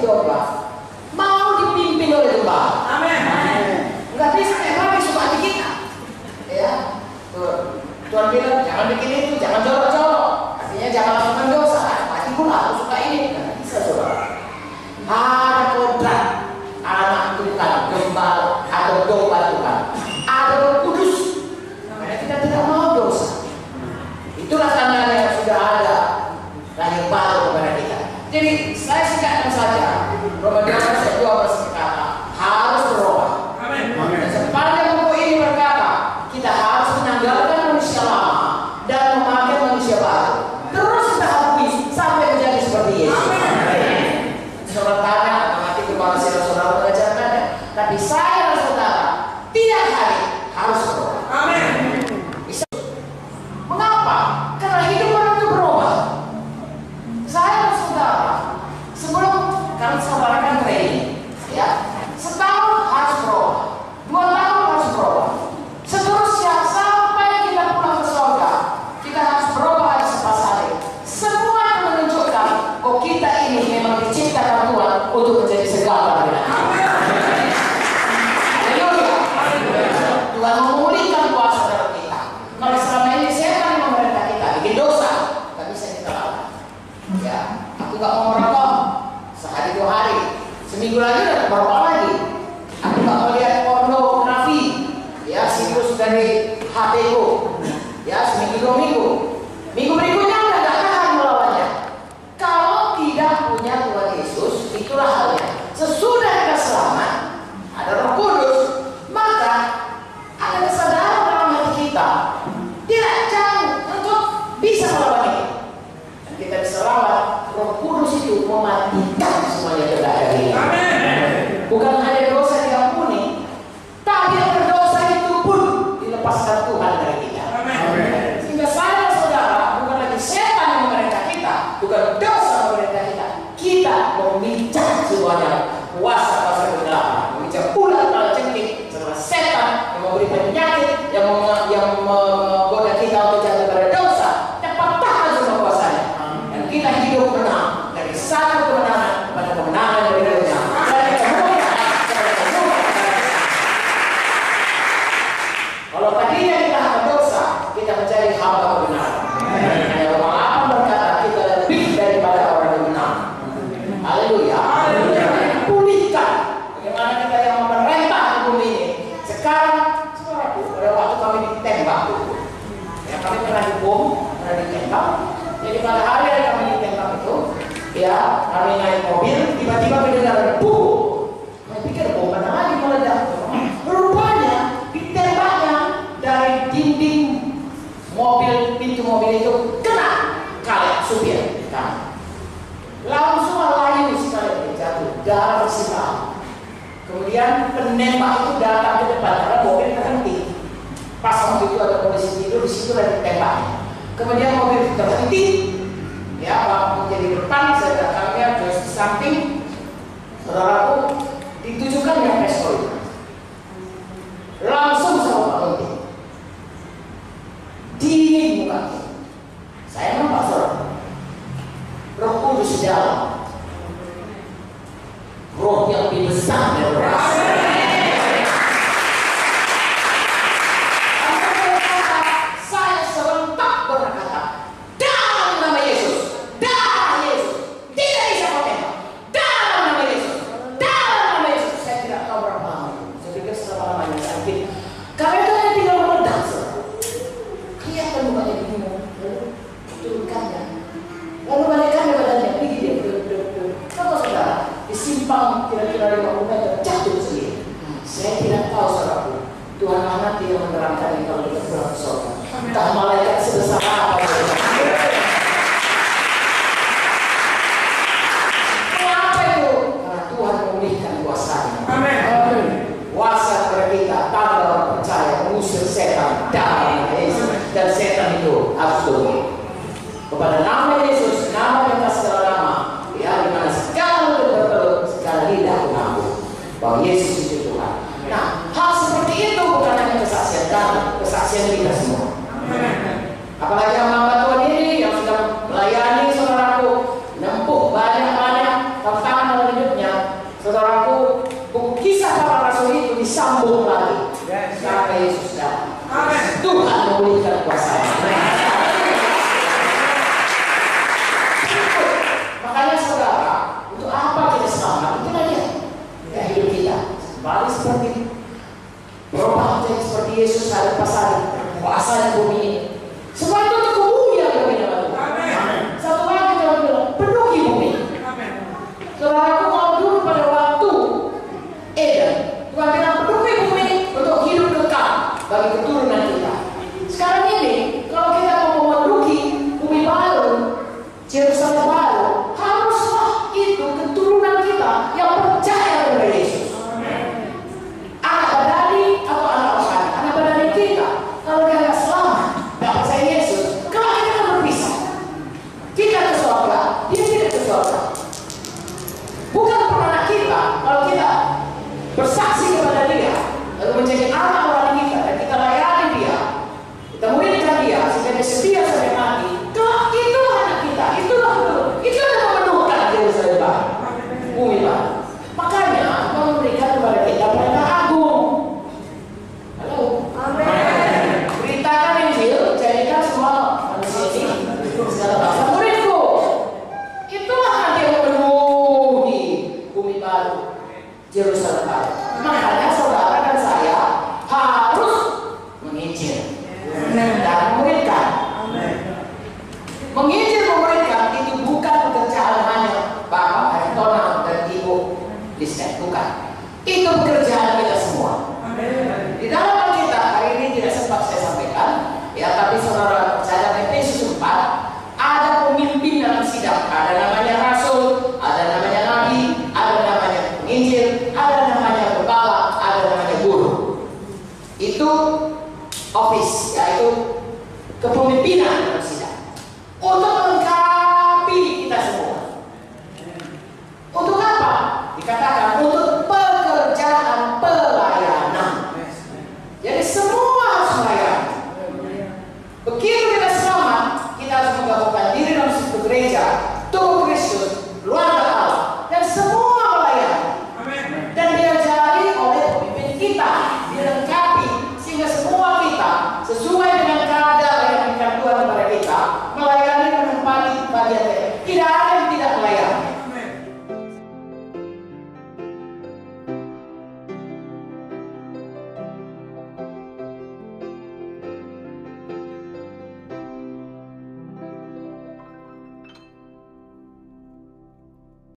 jadi domba, mau dipimpin oleh gembala. Amin. Nggak bisa kayak kami suka hati kita. Ya, Tuhan bilang jangan bikin itu, jangan jorok-jorok. Artinya jangan lakukan dosa. Hati pula aku suka ini. Nggak bisa saudara. Ada kodrat anak Tuhan, gembala atau domba Tuhan. Ada Roh Kudus. Karena kita tidak mau dosa. Itulah tandanya yang sudah ada lahir baru kepada kita. Jadi saya singkatkan saja. Roma 12 ayat 12 berkata harus berubah. Amin. Dan sepanjang buku ini berkata kita harus menanggalkan manusia lama dan memakai manusia baru. Terus kita akui sampai menjadi seperti Yesus. Saudara tanya nanti kepala saudara mengajarkannya. Tapi saya dan saudara tiap hari harus berubah. Amin. Mengapa? Karena hidup orang itu berubah. Saya dan saudara sebelum kami saudarakan training, ya, setahun harus berubah, 2 tahun harus berubah, seterusnya sampai kita pulang ke surga, kita harus berubah ada sepasari. Semua yang menunjukkan bahwa kita ini memang diciptakan Tuhan untuk menjadi segala dengan Haleluya. Tuhan memulihkan kuasa dalam kita. Kalau selama ini setan yang memerintah kita bikin dosa, nggak bisa kita lawan. Ya, aku nggak mau merokok sehari 2 hari, seminggu lagi udah merokok lagi. Aku nggak mau lihat pornografi, ya situs dari HP ku, ya seminggu 2 minggu. Minggu berikutnya udah nggak tahan melawannya. Kalau tidak punya Tuhan Yesus, itulah halnya. Sesudah kita selamat, ada Roh Kudus, maka ada kesadaran dalam hati kita tidak jauh untuk bisa melawan itu. Dan kita bisa lawan. Roh Kudus itu mematikan semuanya yang tidak ada ini. Bukan hanya dosa diampuni, tapi yang berdosa itu pun dilepaskan Tuhan dari kita. Sehingga saya dan saudara bukan lagi setan yang memerintah kita, bukan dosa yang memerintah kita. Kita memijak semuanya kuasa-kuasa kegelapan, memijak ular kepala jengking, setelah setan yang memberi penyakit, yang menggoda kita untuk jatuh pada dosa, dan patahkan semua kuasanya. Dan kita hidup menang dari satu kemenangan kepada kemenangan yang berikutnya. Dari kemuliaan kepada kemuliaan. Kalau tadinya kita hamba dosa, kita menjadi hamba kebenaran. Ada orang apa berkata kita lebih daripada orang yang benar. Haleluya. Pulihkan bagaimana kita yang memerintah di bumi ini. Sekarang, saudaraku, pada waktu kami ditembak, ya kami pernah dibom, pernah ditembak. Jadi pada hari yang kami ditembak itu, ya kami naik mobil, tiba-tiba mendengar bom. Kami pikir bom mana lagi meledak. Rupanya ditembaknya dari dinding mobil, pintu mobil itu kena kaleng supir. Langsung layu sekali jatuh, darah bersimbah. Kemudian penembak itu datang ke depan karena mobil terhenti. Pas waktu itu ada polisi tidur, di situ lagi tembak. Kemudian mobil terhenti, ya waktu jadi depan, saya datangnya ke samping, saudaraku ditujukan yang pistol itu. Langsung sama Pak Menteri. Dingin mukanya. Saya nampak saudara. Roh Kudus di dalam. Roh yang lebih besar dari rasa. Saya serentak berkata, dalam nama Yesus, dalam Yesus, tidak bisa kau tembak. Dalam nama Yesus, dalam nama Yesus. Saya tidak tahu berapa lama. Saya pikir selama-lamanya sakit. Karena itu yang tinggal meledak. Kelihatan mukanya bingung. Turunkannya. Lalu balikkan badannya, pergi dia kalau saudara disimpang kira-kira 50 meter jatuh sendiri. Saya tidak tahu saudaraku. Tuhan nanti yang menerangkan kalau kita pulang ke surga. Entah malaikat sebesar apa. Kenapa itu? Karena Tuhan memulihkan kuasanya. Amin. Kuasa kepada kita, tanda orang percaya mengusir setan dalam Yesus, dan setan itu harus turun. Kepada nama Yesus, nama yang atas segala nama, ya, di mana segala mulut bertelut, segala lidah mengaku bahwa Yesus itu Tuhan. Nah, hal seperti itu bukan hanya kesaksian kami, kesaksian kita semua. Apalagi hamba Tuhan ini yang sudah melayani saudaraku, nempuh banyak-banyak tantangan dalam hidupnya. kisah para rasul itu disambung lagi sampai Yesus datang. Tuhan memulihkan kuasanya. Makanya saudara, untuk apa kita selamat? Itu aja ya hidup kita. Kembali seperti berubah menjadi seperti Yesus ada pasal kuasa di bumi ini. Semua itu untuk kemuliaan bagi nama Tuhan. Satu lagi Tuhan bilang, penuhi bumi. Saudaraku, kalau dulu pada waktu Eden, Tuhan bilang penuhi bumi untuk hidup kekal bagi keturunan kita. Sekarang ini, kalau kita mau memenuhi bumi baru, Yerusalem baru, haruslah itu keturunan kita yang percaya kepada Yesus. Anak badani atau anak rohani, anak badani kita, kalau dia nggak selamat, nggak percaya Yesus, kalau kita akan berpisah. Kita ke surga, dia tidak ke surga. Bukan peranan kita, kalau kita bersaksi kepada dia, lalu menjadi anak rohani kita, dan kita layani dia, kita muridkan dia, sehingga dia setia sampai mati. Kalau itu anak kita, itulah yang memenuhkan Yerusalem baru, bumi baru. Makanya Tuhan memberikan kepada kita perintah agung. Halo, amin. Beritakan Injil, jadikan semua manusia ini segala bangsa muridku. Itulah nanti yang memenuhi bumi baru, Yerusalem baru. Makanya saudara dan saya harus menginjil dan memuridkan. Menginjil memuridkan itu bukan pekerjaan hanya Bapak Aritonang dan Ibu Lisnet, bukan. Itu pekerjaan kita semua. Di dalam Alkitab hari ini tidak sempat saya sampaikan, ya, tapi saudara percaya Efesus 4 ada pemimpin dalam sidang, ada namanya rasul, ada namanya nabi, ada namanya penginjil, ada namanya gembala, ada namanya guru. Itu office, yaitu kepemimpinan